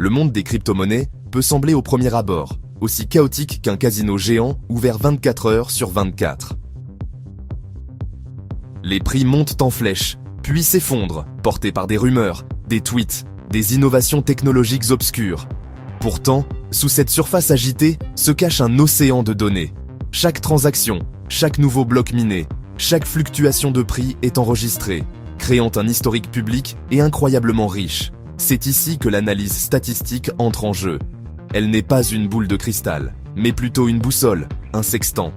Le monde des crypto-monnaies peut sembler au premier abord aussi chaotique qu'un casino géant ouvert 24 heures sur 24. Les prix montent en flèche, puis s'effondrent, portés par des rumeurs, des tweets, des innovations technologiques obscures. Pourtant, sous cette surface agitée se cache un océan de données. Chaque transaction, chaque nouveau bloc miné, chaque fluctuation de prix est enregistrée, créant un historique public et incroyablement riche. C'est ici que l'analyse statistique entre en jeu. Elle n'est pas une boule de cristal, mais plutôt une boussole, un sextant.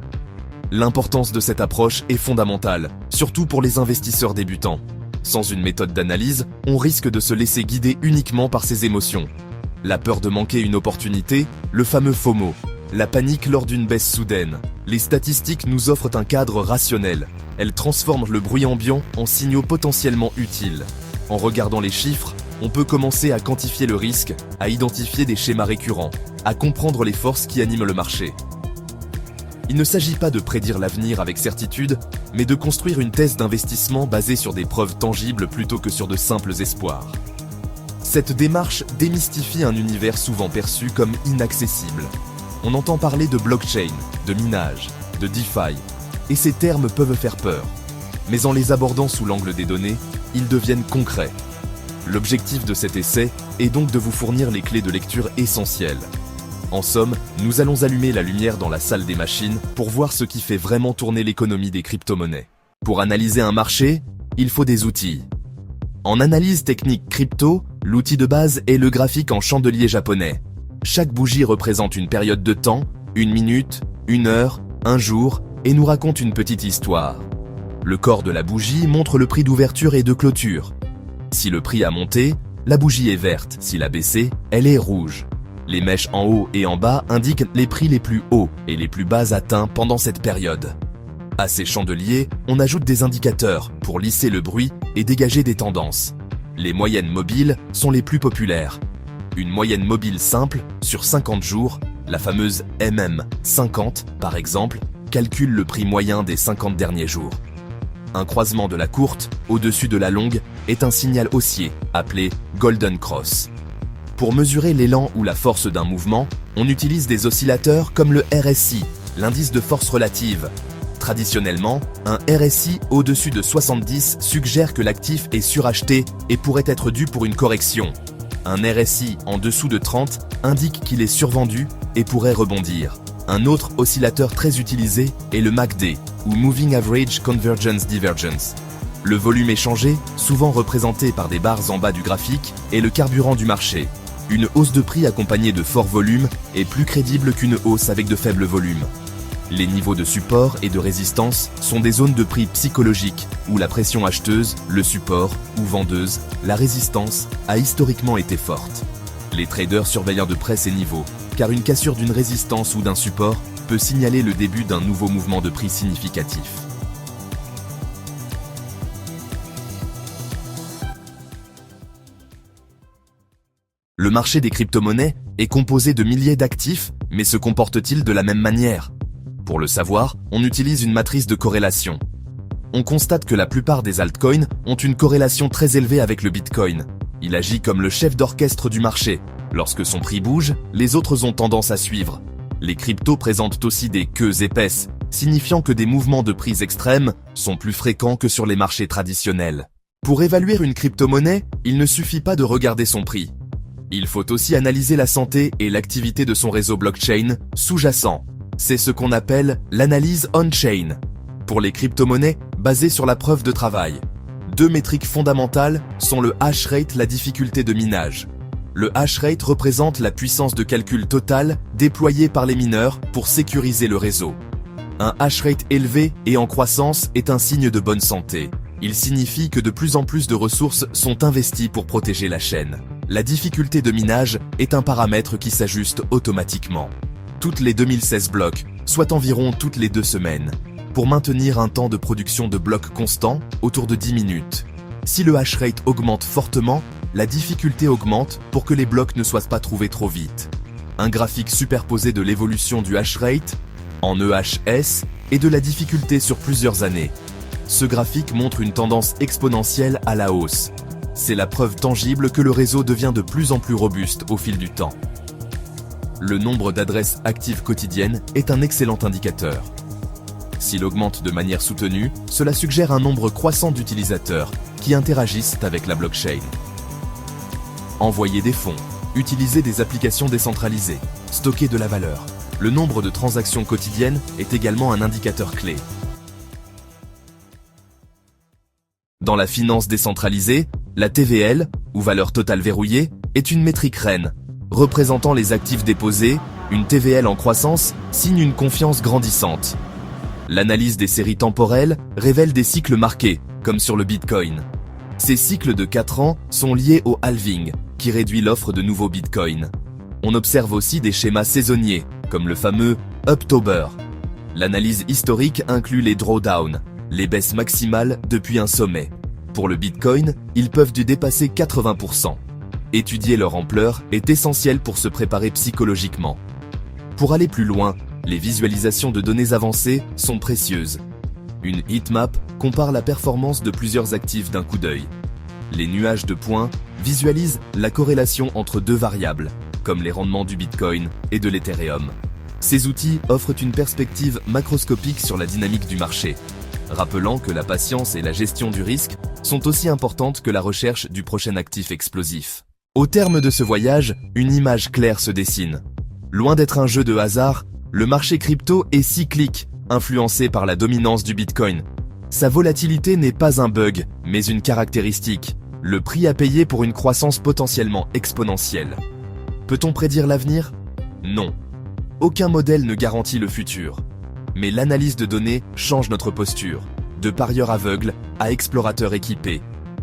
L'importance de cette approche est fondamentale, surtout pour les investisseurs débutants. Sans une méthode d'analyse, on risque de se laisser guider uniquement par ses émotions. La peur de manquer une opportunité, le fameux FOMO, la panique lors d'une baisse soudaine. Les statistiques nous offrent un cadre rationnel. Elles transforment le bruit ambiant en signaux potentiellement utiles. En regardant les chiffres, on peut commencer à quantifier le risque, à identifier des schémas récurrents, à comprendre les forces qui animent le marché. Il ne s'agit pas de prédire l'avenir avec certitude, mais de construire une thèse d'investissement basée sur des preuves tangibles plutôt que sur de simples espoirs. Cette démarche démystifie un univers souvent perçu comme inaccessible. On entend parler de blockchain, de minage, de DeFi, et ces termes peuvent faire peur. Mais en les abordant sous l'angle des données, ils deviennent concrets. L'objectif de cet essai est donc de vous fournir les clés de lecture essentielles. En somme, nous allons allumer la lumière dans la salle des machines pour voir ce qui fait vraiment tourner l'économie des crypto-monnaies. Pour analyser un marché, il faut des outils. En analyse technique crypto, l'outil de base est le graphique en chandelier japonais. Chaque bougie représente une période de temps, 1 minute, 1 heure, 1 jour, et nous raconte une petite histoire. Le corps de la bougie montre le prix d'ouverture et de clôture. Si le prix a monté, la bougie est verte, s'il a baissé, elle est rouge. Les mèches en haut et en bas indiquent les prix les plus hauts et les plus bas atteints pendant cette période. À ces chandeliers, on ajoute des indicateurs pour lisser le bruit et dégager des tendances. Les moyennes mobiles sont les plus populaires. Une moyenne mobile simple, sur 50 jours, la fameuse MM50 par exemple, calcule le prix moyen des 50 derniers jours. Un croisement de la courte, au-dessus de la longue, est un signal haussier, appelé Golden Cross. Pour mesurer l'élan ou la force d'un mouvement, on utilise des oscillateurs comme le RSI, l'indice de force relative. Traditionnellement, un RSI au-dessus de 70 suggère que l'actif est suracheté et pourrait être dû pour une correction. Un RSI en dessous de 30 indique qu'il est survendu et pourrait rebondir. Un autre oscillateur très utilisé est le MACD, ou Moving Average Convergence Divergence. Le volume échangé, souvent représenté par des barres en bas du graphique, est le carburant du marché. Une hausse de prix accompagnée de forts volumes est plus crédible qu'une hausse avec de faibles volumes. Les niveaux de support et de résistance sont des zones de prix psychologiques où la pression acheteuse, le support ou vendeuse, la résistance, a historiquement été forte. Les traders surveillent de près ces niveaux, car une cassure d'une résistance ou d'un support peut signaler le début d'un nouveau mouvement de prix significatif. Le marché des crypto-monnaies est composé de milliers d'actifs, mais se comporte-t-il de la même manière ? Pour le savoir, on utilise une matrice de corrélation. On constate que la plupart des altcoins ont une corrélation très élevée avec le Bitcoin. Il agit comme le chef d'orchestre du marché. Lorsque son prix bouge, les autres ont tendance à suivre. Les cryptos présentent aussi des queues épaisses, signifiant que des mouvements de prix extrêmes sont plus fréquents que sur les marchés traditionnels. Pour évaluer une crypto-monnaie, il ne suffit pas de regarder son prix. Il faut aussi analyser la santé et l'activité de son réseau blockchain sous-jacent. C'est ce qu'on appelle l'analyse on-chain. Pour les crypto-monnaies basées sur la preuve de travail, 2 métriques fondamentales sont le hash rate, la difficulté de minage. Le hash rate représente la puissance de calcul totale déployée par les mineurs pour sécuriser le réseau. Un hash rate élevé et en croissance est un signe de bonne santé. Il signifie que de plus en plus de ressources sont investies pour protéger la chaîne. La difficulté de minage est un paramètre qui s'ajuste automatiquement. Toutes les 2016 blocs, soit environ toutes les 2 semaines, pour maintenir un temps de production de blocs constant autour de 10 minutes. Si le hash rate augmente fortement, la difficulté augmente pour que les blocs ne soient pas trouvés trop vite. Un graphique superposé de l'évolution du hash rate, en EHS, et de la difficulté sur plusieurs années. Ce graphique montre une tendance exponentielle à la hausse. C'est la preuve tangible que le réseau devient de plus en plus robuste au fil du temps. Le nombre d'adresses actives quotidiennes est un excellent indicateur. S'il augmente de manière soutenue, cela suggère un nombre croissant d'utilisateurs qui interagissent avec la blockchain. Envoyer des fonds, utiliser des applications décentralisées, stocker de la valeur. Le nombre de transactions quotidiennes est également un indicateur clé. Dans la finance décentralisée, la TVL, ou valeur totale verrouillée, est une métrique reine. Représentant les actifs déposés, une TVL en croissance signe une confiance grandissante. L'analyse des séries temporelles révèle des cycles marqués, comme sur le Bitcoin. Ces cycles de 4 ans sont liés au halving, qui réduit l'offre de nouveaux Bitcoins. On observe aussi des schémas saisonniers, comme le fameux Uptober. L'analyse historique inclut les drawdowns, les baisses maximales depuis un sommet. Pour le Bitcoin, ils peuvent dépasser 80%. Étudier leur ampleur est essentiel pour se préparer psychologiquement. Pour aller plus loin, les visualisations de données avancées sont précieuses. Une heatmap compare la performance de plusieurs actifs d'un coup d'œil. Les nuages de points visualisent la corrélation entre deux variables, comme les rendements du Bitcoin et de l'Ethereum. Ces outils offrent une perspective macroscopique sur la dynamique du marché, rappelant que la patience et la gestion du risque sont aussi importantes que la recherche du prochain actif explosif. Au terme de ce voyage, une image claire se dessine. Loin d'être un jeu de hasard, le marché crypto est cyclique, influencé par la dominance du Bitcoin. Sa volatilité n'est pas un bug, mais une caractéristique, le prix à payer pour une croissance potentiellement exponentielle. Peut-on prédire l'avenir? Non. Aucun modèle ne garantit le futur. Mais l'analyse de données change notre posture, de parieurs aveugles à explorateurs équipés.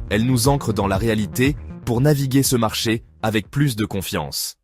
Elle nous ancre dans la réalité pour naviguer ce marché avec plus de confiance.